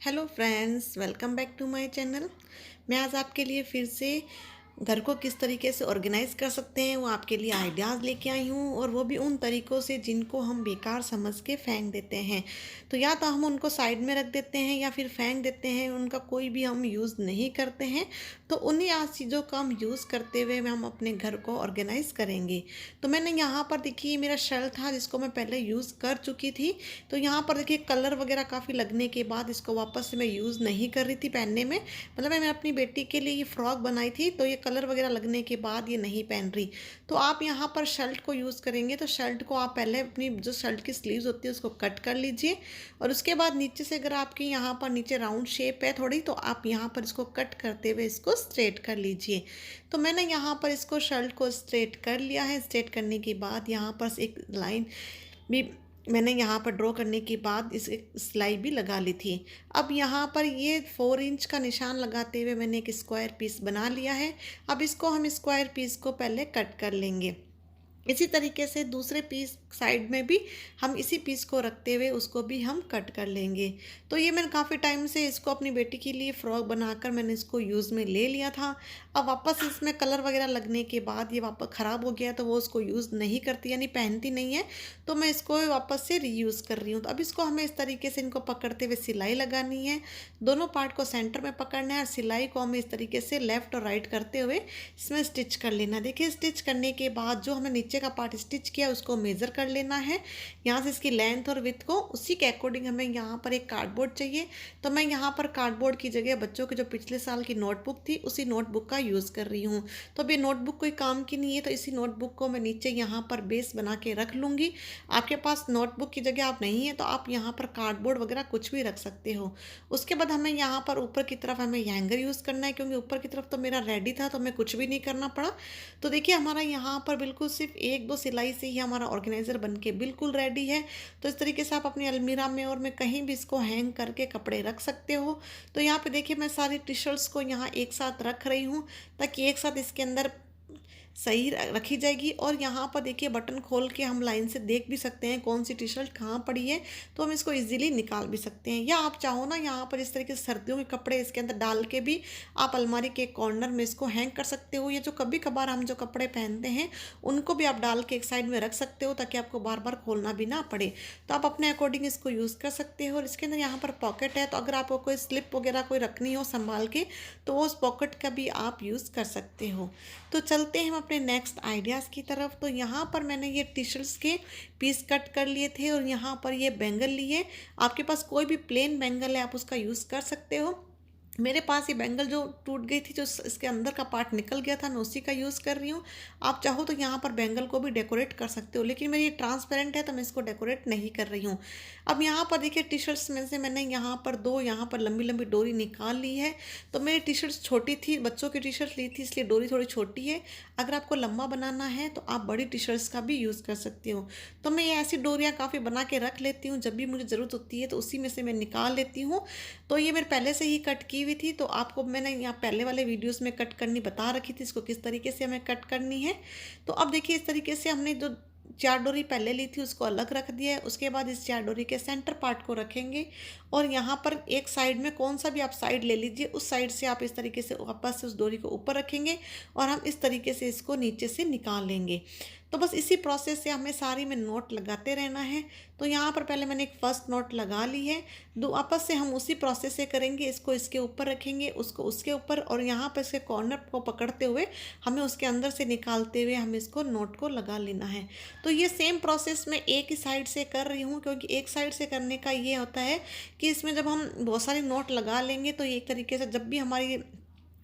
Hello friends, welcome back to my channel. मैं आज आपके लिए फिर से घर को किस तरीके से ऑर्गेनाइज़ कर सकते हैं वो आपके लिए आइडियाज़ लेके आई हूँ, और वो भी उन तरीक़ों से जिनको हम बेकार समझ के फेंक देते हैं। तो या तो हम उनको साइड में रख देते हैं या फिर फेंक देते हैं, उनका कोई भी हम यूज़ नहीं करते हैं। तो उन्हीं आज चीज़ों का हम यूज़ करते हुए हम अपने घर को ऑर्गेनाइज़ करेंगे। तो मैंने यहाँ पर देखिए मेरा शेल था जिसको मैं पहले यूज़ कर चुकी थी। तो यहाँ पर देखिए कलर वगैरह काफ़ी लगने के बाद इसको वापस से मैं यूज़ नहीं कर रही थी पहनने में। मतलब मैं अपनी बेटी के लिए ये फ्रॉक बनाई थी, तो ये कलर वगैरह लगने के बाद ये नहीं पहन रही। तो आप यहाँ पर शर्ट को यूज़ करेंगे तो शर्ट को आप पहले अपनी जो शर्ट की स्लीव्स होती है उसको कट कर लीजिए, और उसके बाद नीचे से अगर आपकी यहाँ पर नीचे राउंड शेप है थोड़ी, तो आप यहाँ पर इसको कट करते हुए इसको स्ट्रेट कर लीजिए। तो मैंने यहाँ पर इसको शर्ट को स्ट्रेट कर लिया है। स्ट्रेट करने के बाद यहाँ पर एक लाइन भी मैंने यहाँ पर ड्रॉ करने के बाद इस सिलाई भी लगा ली थी। अब यहाँ पर ये 4 इंच का निशान लगाते हुए मैंने एक स्क्वायर पीस बना लिया है। अब इसको हम स्क्वायर पीस को पहले कट कर लेंगे। इसी तरीके से दूसरे पीस साइड में भी हम इसी पीस को रखते हुए उसको भी हम कट कर लेंगे। तो ये मैंने काफ़ी टाइम से इसको अपनी बेटी के लिए फ़्रॉक बनाकर मैंने इसको यूज़ में ले लिया था। अब वापस इसमें कलर वगैरह लगने के बाद ये वापस ख़राब हो गया, तो वो उसको यूज़ नहीं करती यानी पहनती नहीं है। तो मैं इसको वापस से रीयूज़ कर रही हूँ। तो अब इसको हमें इस तरीके से इनको पकड़ते हुए सिलाई लगानी है। दोनों पार्ट को सेंटर में पकड़ना है और सिलाई को हमें इस तरीके से लेफ़्ट और राइट करते हुए इसमें स्टिच कर लेना। देखिए स्टिच करने के बाद जो हमें नीचे का पार्ट स्टिच किया उसको मेज़र कर लेना है। यहाँ से इसकी लेंथ और विड्थ को उसी के अकॉर्डिंग हमें यहाँ पर एक कार्डबोर्ड चाहिए। तो मैं यहाँ पर कार्डबोर्ड की जगह बच्चों के जो पिछले साल की नोटबुक थी उसी नोटबुक का यूज़ कर रही हूँ। तो अब ये नोटबुक कोई काम की नहीं है, तो इसी नोटबुक को मैं नीचे यहाँ पर बेस बना के रख लूँगी। आपके पास नोटबुक की जगह आप नहीं है तो आप यहाँ पर कार्डबोर्ड वगैरह कुछ भी रख सकते हो। उसके बाद हमें यहाँ पर ऊपर की तरफ हमें हैंगर यूज़ करना है, क्योंकि ऊपर की तरफ तो मेरा रेडी था तो मैं कुछ भी नहीं करना पड़ा। तो देखिए हमारा यहाँ पर बिल्कुल सिर्फ 1-2 सिलाई से ही हमारा ऑर्गेनाइज़र बन के बिल्कुल रेडी है। तो इस तरीके से आप अपनी अलमीरा में और में कहीं भी इसको हैंग करके कपड़े रख सकते हो। तो यहाँ पे देखिए मैं सारी टी शर्ट्स को यहाँ एक साथ रख रही हूँ ताकि एक साथ इसके अंदर सही रखी जाएगी। और यहाँ पर देखिए बटन खोल के हम लाइन से देख भी सकते हैं कौन सी टी शर्ट कहाँ पड़ी है, तो हम इसको इजीली निकाल भी सकते हैं। या आप चाहो ना यहाँ पर इस तरीके से सर्दियों के कपड़े इसके अंदर डाल के भी आप अलमारी के कॉर्नर में इसको हैंग कर सकते हो। या जो कभी कभार हम जो कपड़े पहनते हैं उनको भी आप डाल के एक साइड में रख सकते हो ताकि आपको बार बार खोलना भी ना पड़े। तो आप अपने अकॉर्डिंग इसको यूज़ कर सकते हो। और इसके अंदर यहाँ पर पॉकेट है, तो अगर आपको कोई स्लिप वगैरह कोई रखनी हो संभाल के तो उस पॉकेट का भी आप यूज़ कर सकते हो। तो चलते हैं हम अपने नेक्स्ट आइडियाज़ की तरफ। तो यहाँ पर मैंने ये टी शर्ट्स के पीस कट कर लिए थे और यहाँ पर ये बैंगल लिए। आपके पास कोई भी प्लेन बैंगल है आप उसका यूज़ कर सकते हो। मेरे पास ये बैंगल जो टूट गई थी, जो इसके अंदर का पार्ट निकल गया था, मैं उसी का यूज़ कर रही हूँ। आप चाहो तो यहाँ पर बैंगल को भी डेकोरेट कर सकते हो, लेकिन मेरी ये ट्रांसपेरेंट है तो मैं इसको डेकोरेट नहीं कर रही हूँ। अब यहाँ पर देखिए टी शर्ट्स में से मैंने यहाँ पर 2 यहाँ पर लंबी लंबी डोरी निकाल ली है। तो मेरी टी शर्ट्स छोटी थी, बच्चों की टी शर्ट ली थी इसलिए डोरी थोड़ी छोटी है। अगर आपको लंबा बनाना है तो आप बड़ी टी शर्ट्स का भी यूज़ कर सकते हो। तो मैं ये ऐसी डोरियाँ काफ़ी बना के रख लेती हूँ, जब भी मुझे ज़रूरत होती है तो उसी में से मैं निकाल लेती हूँ। तो ये मेरे पहले से ही कट की हुई थी, तो आपको मैंने यहाँ पहले वाले वीडियोस में कट करनी बता रखी थी इसको किस तरीके से हमें कट करनी है। तो अब देखिए इस तरीके से हमने जो 4 डोरी पहले ली थी उसको अलग रख दिया है। उसके बाद इस 4 डोरी के सेंटर पार्ट को रखेंगे और यहाँ पर एक साइड में कौन सा भी आप साइड ले लीजिए, उस साइड से आप इस तरीके से वापस से उस डोरी को ऊपर रखेंगे और हम इस तरीके से इसको नीचे से निकाल लेंगे। तो बस इसी प्रोसेस से हमें सारी में नोट लगाते रहना है। तो यहाँ पर पहले मैंने एक फर्स्ट नोट लगा ली है, दो वापस से हम उसी प्रोसेस से करेंगे। इसको इसके ऊपर रखेंगे, उसको उसके ऊपर, और यहाँ पर इसके कॉर्नर को पकड़ते हुए हमें उसके अंदर से निकालते हुए हमें इसको नोट को लगा लेना है। तो ये सेम प्रोसेस मैं एक ही साइड से कर रही हूँ, क्योंकि एक साइड से करने का ये होता है कि इसमें जब हम बहुत सारी नोट लगा लेंगे तो एक तरीके से जब भी हमारी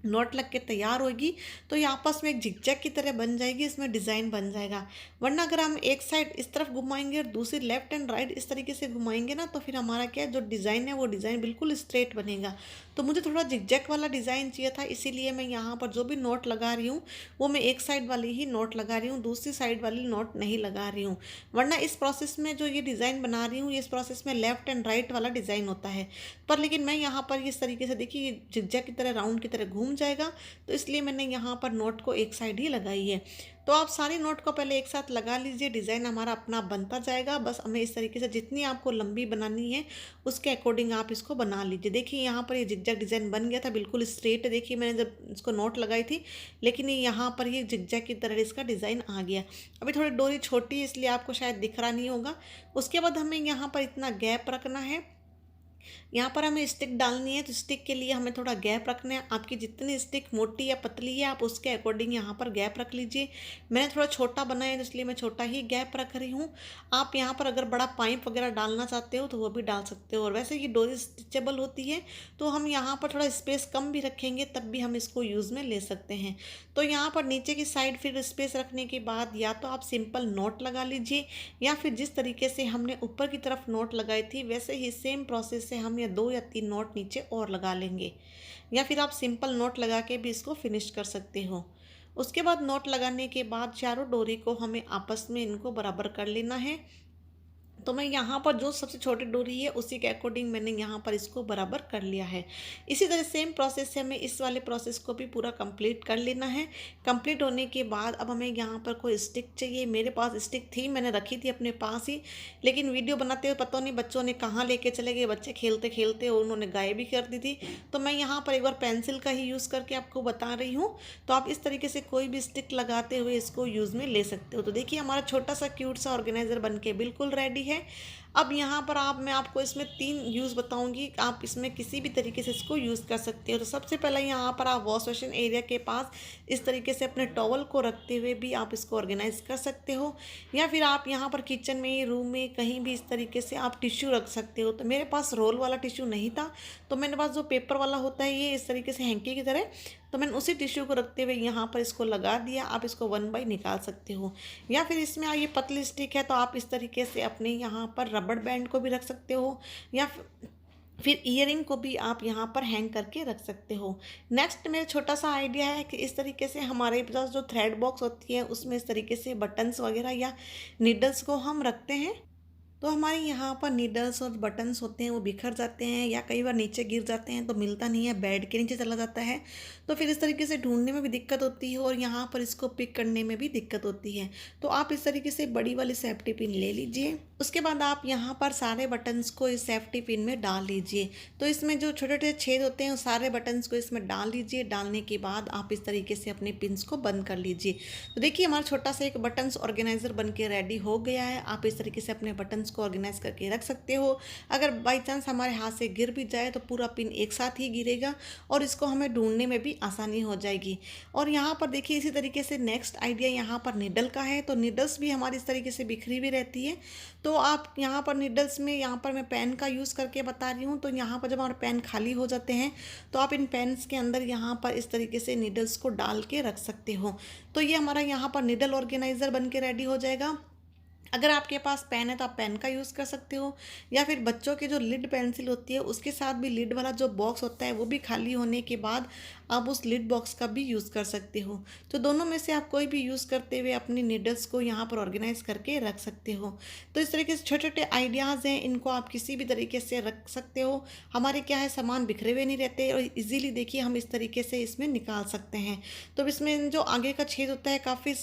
नोट लग के तैयार होगी तो ये आपस में एक जिगजैग की तरह बन जाएगी, इसमें डिज़ाइन बन जाएगा। वरना अगर हम एक साइड इस तरफ घुमाएंगे और दूसरी लेफ्ट एंड राइट इस तरीके से घुमाएंगे ना, तो फिर हमारा क्या है, जो डिज़ाइन है वो डिज़ाइन बिल्कुल स्ट्रेट बनेगा। तो मुझे थोड़ा जिगजैग वाला डिज़ाइन चाहिए था, इसीलिए मैं यहाँ पर जो भी नोट लगा रही हूँ वो मैं एक साइड वाली ही नोट लगा रही हूँ, दूसरी साइड वाली नोट नहीं लगा रही हूँ। वरना इस प्रोसेस में जो ये डिज़ाइन बना रही हूँ, इस प्रोसेस में लेफ्ट एंड राइट वाला डिज़ाइन होता है। पर लेकिन मैं यहाँ पर इस तरीके से देखिए जिगजैग की तरह राउंड की तरह घूम जाएगा, तो इसलिए मैंने यहाँ पर नोट को एक साइड ही लगाई है। तो आप सारे नोट को पहले एक साथ लगा लीजिए, डिज़ाइन हमारा अपना बनता जाएगा। बस हमें इस तरीके से जितनी आपको लंबी बनानी है उसके अकॉर्डिंग आप इसको बना लीजिए। देखिए यहाँ पर ये जिगजैग डिज़ाइन बन गया था, बिल्कुल स्ट्रेट। देखिए मैंने जब इसको नोट लगाई थी, लेकिन ये यहाँ पर ये जिगजैग की तरह इसका डिज़ाइन आ गया। अभी थोड़ी डोरी छोटी है इसलिए आपको शायद दिख रहा नहीं होगा। उसके बाद हमें यहाँ पर इतना गैप रखना है। यहाँ पर हमें स्टिक डालनी है, तो स्टिक के लिए हमें थोड़ा गैप रखना है। आपकी जितनी स्टिक मोटी या पतली है आप उसके अकॉर्डिंग यहाँ पर गैप रख लीजिए। मैंने थोड़ा छोटा बनाया है इसलिए मैं छोटा ही गैप रख रही हूँ। आप यहाँ पर अगर बड़ा पाइप वगैरह डालना चाहते हो तो वो भी डाल सकते हो। और वैसे ये डोरी स्टिचेबल होती है, तो हम यहाँ पर थोड़ा स्पेस कम भी रखेंगे तब भी हम इसको यूज़ में ले सकते हैं। तो यहाँ पर नीचे की साइड फिर स्पेस रखने के बाद या तो आप सिंपल नोट लगा लीजिए, या फिर जिस तरीके से हमने ऊपर की तरफ नोट लगाई थी वैसे ही सेम प्रोसेस से हम या 2 या 3 नोट नीचे और लगा लेंगे, या फिर आप सिंपल नोट लगा के भी इसको फिनिश कर सकते हो। उसके बाद नोट लगाने के बाद चारों डोरी को हमें आपस में इनको बराबर कर लेना है। तो मैं यहाँ पर जो सबसे छोटी डोरी है उसी के अकॉर्डिंग मैंने यहाँ पर इसको बराबर कर लिया है। इसी तरह सेम प्रोसेस से हमें इस वाले प्रोसेस को भी पूरा कंप्लीट कर लेना है। कंप्लीट होने के बाद अब हमें यहाँ पर कोई स्टिक चाहिए। मेरे पास स्टिक थी, मैंने रखी थी अपने पास ही, लेकिन वीडियो बनाते हुए पता नहीं बच्चों ने कहाँ लेके चले गए। बच्चे खेलते खेलते और उन्होंने गायब भी कर दी थी। तो मैं यहाँ पर एक बार पेंसिल का ही यूज़ करके आपको बता रही हूँ। तो आप इस तरीके से कोई भी स्टिक लगाते हुए इसको यूज़ में ले सकते हो। तो देखिए हमारा छोटा सा क्यूट सा ऑर्गेनाइज़र बन के बिल्कुल रेडी है। अब यहाँ पर मैं आपको इसमें 3 यूज़ बताऊंगी, आप इसमें किसी भी तरीके से इसको यूज़ कर सकते हो। तो सबसे पहले यहाँ पर आप वॉश बेसिन एरिया के पास इस तरीके से अपने टॉवल को रखते हुए भी आप इसको ऑर्गेनाइज कर सकते हो, या फिर आप यहाँ पर किचन में, रूम में, कहीं भी इस तरीके से आप टिश्यू रख सकते हो। तो मेरे पास रोल वाला टिश्यू नहीं था, तो मेरे पास जो पेपर वाला होता है ये इस तरीके से हैंकी की तरह, तो मैंने उसी टिश्यू को रखते हुए यहाँ पर इसको लगा दिया। आप इसको 1 बाय निकाल सकते हो, या फिर इसमें ये पतली स्टिक है तो आप इस तरीके से अपने यहाँ पर रबड़ बैंड को भी रख सकते हो, या फिर ईयरिंग को भी आप यहाँ पर हैंग करके रख सकते हो। नेक्स्ट मेरा छोटा सा आइडिया है कि इस तरीके से हमारे पास जो थ्रेड बॉक्स होती है उसमें इस तरीके से बटन्स वगैरह या नीडल्स को हम रखते हैं। तो हमारे यहाँ पर नीडल्स और बटन्स होते हैं वो बिखर जाते हैं, या कई बार नीचे गिर जाते हैं तो मिलता नहीं है, बेड के नीचे चला जाता है। तो फिर इस तरीके से ढूंढने में भी दिक्कत होती है और यहाँ पर इसको पिक करने में भी दिक्कत होती है। तो आप इस तरीके से बड़ी वाली सेफ्टी पिन ले लीजिए। उसके बाद आप यहाँ पर सारे बटन्स को इस सेफ्टी पिन में डाल लीजिए। तो इसमें जो छोटे छोटे छेद होते हैं उस सारे बटन्स को इसमें डाल लीजिए। डालने के बाद आप इस तरीके से अपने पिन्स को बंद कर लीजिए। तो देखिए हमारा छोटा सा एक बटन्स ऑर्गेनाइजर बन के रेडी हो गया है। आप इस तरीके से अपने बटन्स को ऑर्गेनाइज करके रख सकते हो। अगर बाई चांस हमारे हाथ से गिर भी जाए तो पूरा पिन एक साथ ही गिरेगा और इसको हमें ढूंढने में भी आसानी हो जाएगी। और यहाँ पर देखिए इसी तरीके से नेक्स्ट आइडिया यहाँ पर निडल का है। तो निडल्स भी हमारी इस तरीके से बिखरी हुई रहती है। तो आप यहाँ पर निडल्स में, यहाँ पर मैं पेन का यूज़ करके बता रही हूँ। तो यहाँ पर जब हमारे पेन खाली हो जाते हैं तो आप इन पेन्स के अंदर यहाँ पर इस तरीके से निडल्स को डाल के रख सकते हो। तो ये हमारा यहाँ पर निडल ऑर्गेनाइज़र बन के रेडी हो जाएगा। अगर आपके पास पेन है तो आप पेन का यूज़ कर सकते हो, या फिर बच्चों की जो लिड पेंसिल होती है उसके साथ भी लिड वाला जो बॉक्स होता है वो भी खाली होने के बाद आप उस लिड बॉक्स का भी यूज़ कर सकते हो। तो दोनों में से आप कोई भी यूज़ करते हुए अपनी नीडल्स को यहाँ पर ऑर्गेनाइज करके रख सकते हो। तो इस तरीके से छोटे छोटे आइडियाज़ हैं, इनको आप किसी भी तरीके से रख सकते हो। हमारे क्या है, सामान बिखरे हुए नहीं रहते और इजीली देखिए हम इस तरीके से इसमें निकाल सकते हैं। तो इसमें जो आगे का छेद होता है काफ़ी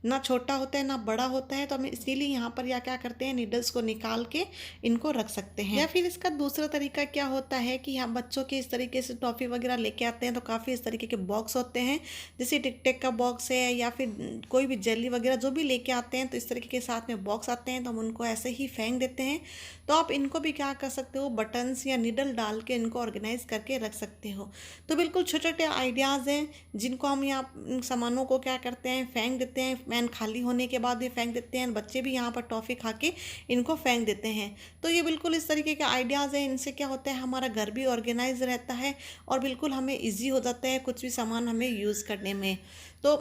ना छोटा होता है ना बड़ा होता है, तो हम इसीलिए यहाँ पर या क्या करते हैं, नीडल्स को निकाल के इनको रख सकते हैं। या फिर इसका दूसरा तरीका क्या होता है कि हम बच्चों के इस तरीके से टॉफ़ी वगैरह लेके आते हैं तो काफ़ी इस तरीके के बॉक्स होते हैं, जैसे टिक टेक का बॉक्स है या फिर कोई भी जेली वगैरह जो भी लेके आते हैं, तो इस तरीके के साथ में बॉक्स आते हैं तो हम उनको ऐसे ही फेंक देते हैं। तो आप इनको भी क्या कर सकते हो, बटन्स या निडल डाल के इनको ऑर्गेनाइज करके रख सकते हो। तो बिल्कुल छोटे छोटे आइडियाज़ हैं जिनको हम यहाँ सामानों को क्या करते हैं, फेंक देते हैं। मैन खाली होने के बाद भी फेंक देते हैं, बच्चे भी यहाँ पर टॉफ़ी खा के इनको फेंक देते हैं। तो ये बिल्कुल इस तरीके के आइडियाज़ हैं। इनसे क्या होता है, हमारा घर भी ऑर्गेनाइज रहता है और बिल्कुल हमें ईजी हो जाता है कुछ भी सामान हमें यूज़ करने में। तो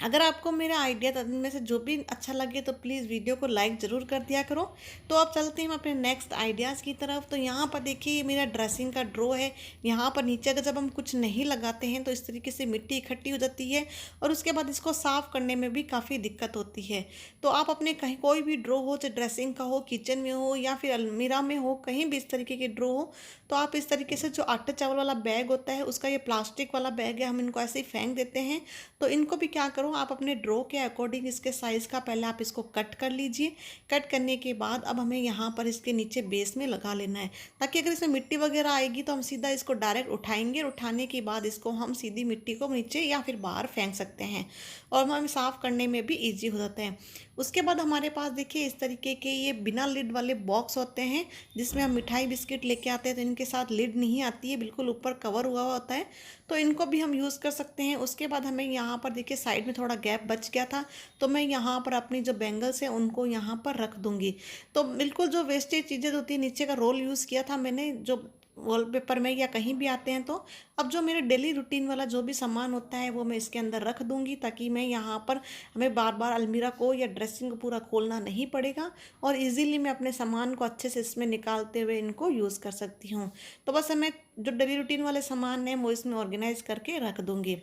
अगर आपको मेरा आइडिया इनमें से जो भी अच्छा लगे तो प्लीज़ वीडियो को लाइक ज़रूर कर दिया करो। तो अब चलते हैं हम अपने नेक्स्ट आइडियाज़ की तरफ। तो यहाँ पर देखिए, ये मेरा ड्रेसिंग का ड्रॉ है। यहाँ पर नीचे अगर जब हम कुछ नहीं लगाते हैं तो इस तरीके से मिट्टी इकट्ठी हो जाती है और उसके बाद इसको साफ़ करने में भी काफ़ी दिक्कत होती है। तो आप अपने कहीं कोई भी ड्रॉ हो, चाहे ड्रेसिंग का हो, किचन में हो या फिर अलमीरा में हो, कहीं भी इस तरीके के ड्रॉ हो, तो आप इस तरीके से जो आटा चावल वाला बैग होता है उसका, ये प्लास्टिक वाला बैग है, हम इनको ऐसे ही फेंक देते हैं। तो इनको भी क्या करो, आप अपने ड्रॉ के अकॉर्डिंग इसके साइज़ का पहले आप इसको कट कर लीजिए। कट करने के बाद अब हमें यहाँ पर इसके नीचे बेस में लगा लेना है, ताकि अगर इसमें मिट्टी वगैरह आएगी तो हम सीधा इसको डायरेक्ट उठाएंगे। उठाने के बाद इसको हम सीधी मिट्टी को नीचे या फिर बाहर फेंक सकते हैं और हमें साफ़ करने में भी ईजी हो जाता है। उसके बाद हमारे पास देखिए इस तरीके के ये बिना लिड वाले बॉक्स होते हैं, जिसमें हम मिठाई बिस्किट लेके आते हैं तो इनके साथ लिड नहीं आती है, बिल्कुल ऊपर कवर हुआ होता है। तो इनको भी हम यूज़ कर सकते हैं। उसके बाद हमें यहाँ पर देखिए साइड में थोड़ा गैप बच गया था, तो मैं यहाँ पर अपनी जो बैंगल्स हैं उनको यहाँ पर रख दूँगी। तो बिल्कुल जो वेस्टेज चीज़ें होती हैं, नीचे का रोल यूज़ किया था मैंने, जो वॉलपेपर में या कहीं भी आते हैं, तो अब जो मेरे डेली रूटीन वाला जो भी सामान होता है वो मैं इसके अंदर रख दूँगी, ताकि मैं यहाँ पर हमें बार बार अलमीरा को या ड्रेसिंग को पूरा खोलना नहीं पड़ेगा और इजीली मैं अपने सामान को अच्छे से इसमें निकालते हुए इनको यूज़ कर सकती हूँ। तो बस हमें जो डेली रूटीन वाले सामान हैं वो इसमें ऑर्गेनाइज करके रख दूँगी।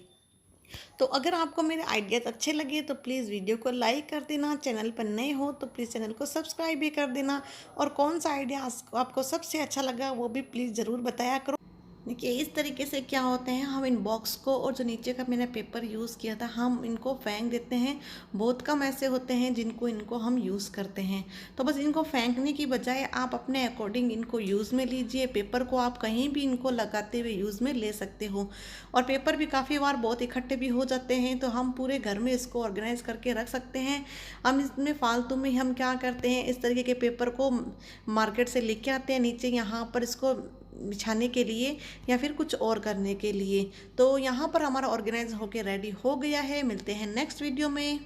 तो अगर आपको मेरे आइडियाज़ अच्छे लगे तो प्लीज़ वीडियो को लाइक कर देना, चैनल पर नए हो तो प्लीज़ चैनल को सब्सक्राइब भी कर देना, और कौन सा आइडिया आपको सबसे अच्छा लगा वो भी प्लीज़ ज़रूर बताया करो। देखिए इस तरीके से क्या होते हैं, हम इन बॉक्स को और जो नीचे का मैंने पेपर यूज़ किया था हम इनको फेंक देते हैं। बहुत कम ऐसे होते हैं जिनको इनको हम यूज़ करते हैं। तो बस इनको फेंकने की बजाय आप अपने अकॉर्डिंग इनको यूज़ में लीजिए। पेपर को आप कहीं भी इनको लगाते हुए यूज़ में ले सकते हो, और पेपर भी काफ़ी बार बहुत इकट्ठे भी हो जाते हैं, तो हम पूरे घर में इसको ऑर्गेनाइज करके रख सकते हैं। हम इसमें फालतू में हम क्या करते हैं, इस तरीके के पेपर को मार्केट से लेके आते हैं नीचे यहाँ पर इसको बिछाने के लिए या फिर कुछ और करने के लिए। तो यहाँ पर हमारा ऑर्गेनाइज होके रेडी हो गया है। मिलते हैं नेक्स्ट वीडियो में।